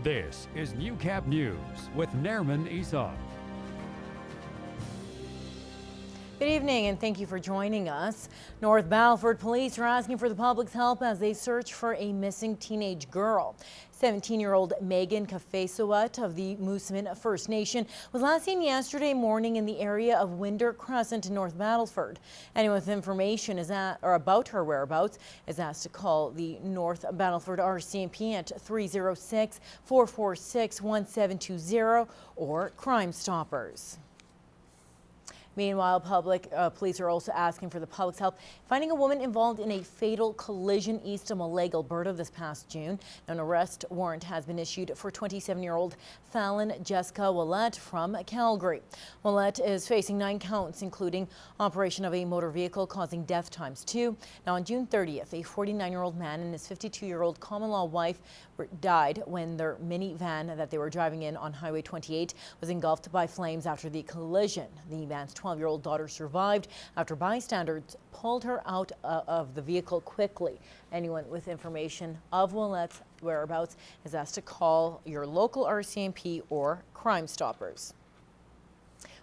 This is Newcap News with Nerman Isab. Good evening and thank you for joining us. North Battleford police are asking for the public's help as they search for a missing teenage girl. 17-year-old Magan Kahpeay-sewat of the Moosomin First Nation was last seen yesterday morning in the area of Winder Crescent in North Battleford. Anyone with information about her whereabouts is asked to call the North Battleford RCMP at 306-446-1720 or Crime Stoppers. Meanwhile, police are also asking for the public's help finding a woman involved in a fatal collision east of Mosaic, Alberta this past June. Now, an arrest warrant has been issued for 27-year-old Fallon Ouellette from Calgary. Ouellette is facing 9 counts, including operation of a motor vehicle causing death ×2. Now, on June 30th, a 49-year-old man and his 52-year-old common-law wife died when their minivan that they were driving in on Highway 28 was engulfed by flames after the collision. The man's 12-year-old daughter survived after bystanders pulled her out of the vehicle quickly. Anyone with information of Ouellette's whereabouts is asked to call your local RCMP or Crime Stoppers.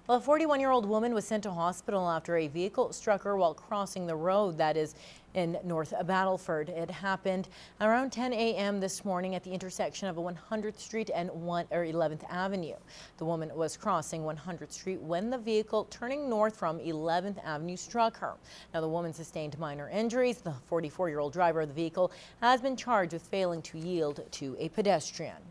Well, a 41-year-old woman was sent to hospital after a vehicle struck her while crossing the road that is in North Battleford. It happened around 10 a.m. this morning at the intersection of 100th Street and 11th Avenue. The woman was crossing 100th Street when the vehicle turning north from 11th Avenue struck her. Now, the woman sustained minor injuries. The 44-year-old driver of the vehicle has been charged with failing to yield to a pedestrian.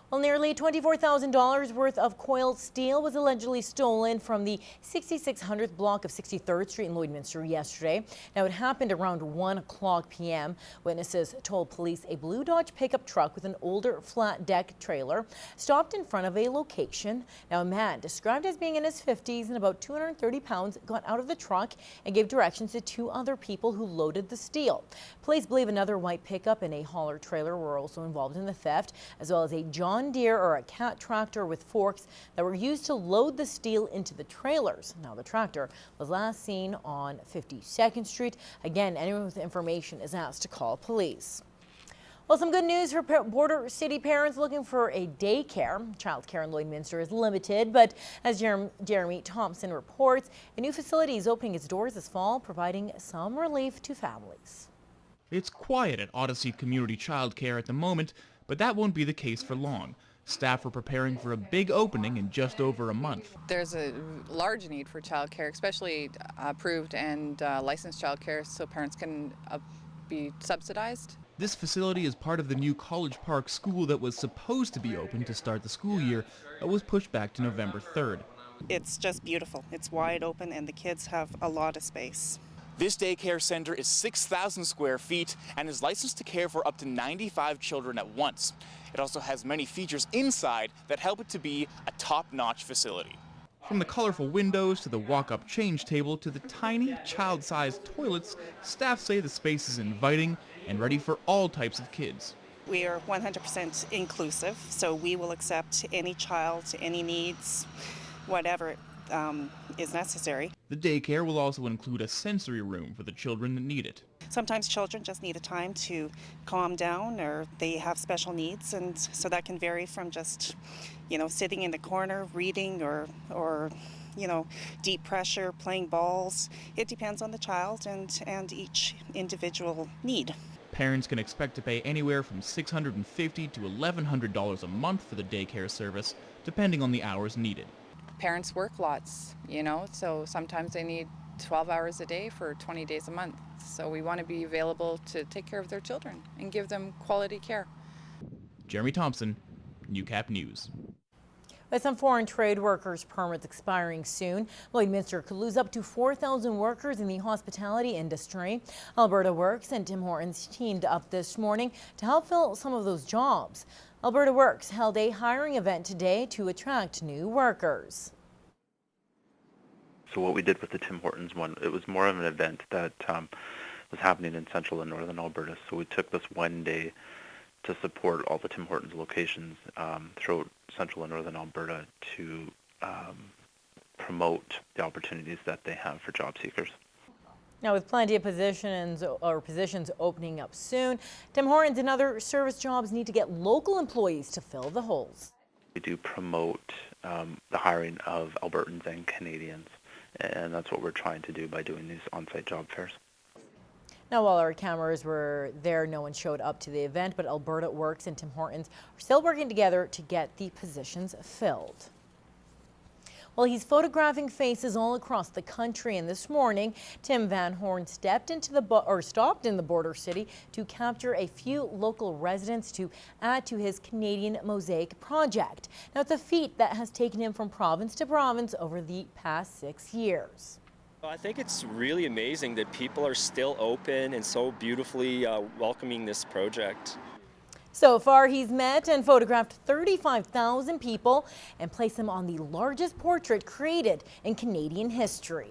Well, nearly $24,000 worth of coiled steel was allegedly stolen from the 6600th block of 63rd Street in Lloydminster yesterday. Now, it happened around 1:00 p.m. Witnesses told police a blue Dodge pickup truck with an older flat deck trailer stopped in front of a location. Now, a man described as being in his 50s and about 230 pounds got out of the truck and gave directions to 2 other people who loaded the steel. Police believe another white pickup and a hauler trailer were also involved in the theft, as well as a John Deere or a cat tractor with forks that were used to load the steel into the trailers. Now, the tractor was last seen on 52nd Street. Again, anyone with information is asked to call police. Well, some good news for Border City parents looking for a daycare. Childcare in Lloydminster is limited, but as Jeremy Thompson reports, a new facility is opening its doors this fall, providing some relief to families. It's quiet at Odyssey Community Childcare at the moment, but that won't be the case for long. Staff are preparing for a big opening in just over a month. There's a large need for childcare, especially approved and licensed childcare, so parents can be subsidized. This facility is part of the new College Park school that was supposed to be open to start the school year, but was pushed back to November 3rd. It's just beautiful. It's wide open and the kids have a lot of space. This daycare center is 6,000 square feet and is licensed to care for up to 95 children at once. It also has many features inside that help it to be a top-notch facility. From the colorful windows to the walk-up change table to the tiny, child-sized toilets, staff say the space is inviting and ready for all types of kids. We are 100% inclusive, so we will accept any child, any needs, whatever is necessary. The daycare will also include a sensory room for the children that need it. Sometimes children just need a time to calm down, or they have special needs, and so that can vary from just, sitting in the corner reading or deep pressure, playing balls. It depends on the child and each individual need. Parents can expect to pay anywhere from $650 to $1,100 a month for the daycare service, depending on the hours needed. Parents work lots, so sometimes they need 12 hours a day for 20 days a month. So we want to be available to take care of their children and give them quality care. Jeremy Thompson, Newcap News. With some foreign trade workers' permits expiring soon, Lloydminster could lose up to 4,000 workers in the hospitality industry. Alberta Works and Tim Hortons teamed up this morning to help fill some of those jobs. Alberta Works held a hiring event today to attract new workers. So what we did with the Tim Hortons one, it was more of an event that was happening in central and northern Alberta. So we took this one day to support all the Tim Hortons locations throughout central and northern Alberta to promote the opportunities that they have for job seekers. Now, with plenty of positions opening up soon, Tim Hortons and other service jobs need to get local employees to fill the holes. We do promote the hiring of Albertans and Canadians, and that's what we're trying to do by doing these on-site job fairs. Now, while our cameras were there, no one showed up to the event, but Alberta Works and Tim Hortons are still working together to get the positions filled. Well, he's photographing faces all across the country, and this morning, Tim Van Horn stopped in the border city to capture a few local residents to add to his Canadian Mosaic project. Now, it's a feat that has taken him from province to province over the past 6 years. I think it's really amazing that people are still open and so beautifully welcoming this project. So far, he's met and photographed 35,000 people and placed them on the largest portrait created in Canadian history.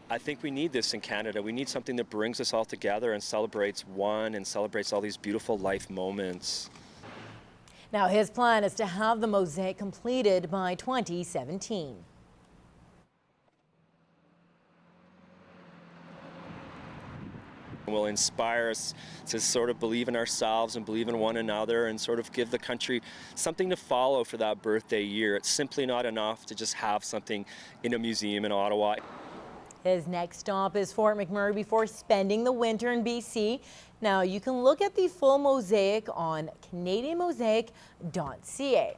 I think we need this in Canada. We need something that brings us all together and celebrates one and celebrates all these beautiful life moments. Now, his plan is to have the mosaic completed by 2017. Will inspire us to sort of believe in ourselves and believe in one another and sort of give the country something to follow for that birthday year. It's simply not enough to just have something in a museum in Ottawa. His next stop is Fort McMurray before spending the winter in BC. Now, you can look at the full mosaic on CanadianMosaic.ca.